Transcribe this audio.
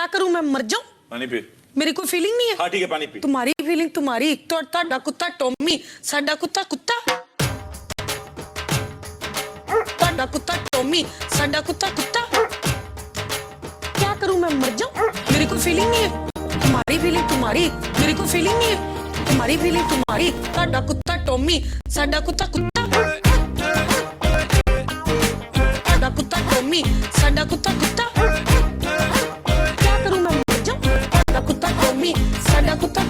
क्या करूं मैं, मर जाऊं? पानी पी। मेरी कोई फीलिंग नहीं है। हाँ ठीक है, पानी पी। तुम्हारी फीलिंग तुम्हारी, तो ताड़ा कुत्ता टॉमी, साडा कुत्ता कुत्ता, ताड़ा कुत्ता टॉमी, साडा कुत्ता कुत्ता। क्या करूं मैं, मर जाऊं? मेरी कोई फीलिंग नहीं है। तुम्हारी फीलिंग तुम्हारी, मेरी कोई फीलिंग नहीं है। तुम्हारी फीलिंग तुम्हारी, ताड़ा कुत्ता टॉमी, साडा कुत्ता कुत्ता, ताड़ा कुत्ता टॉमी, साडा कुत्ता कुत्ता। क्या करूं मैं, मर जाऊं? ताड़ा कुत्ता टॉमी, साडा कुत्ता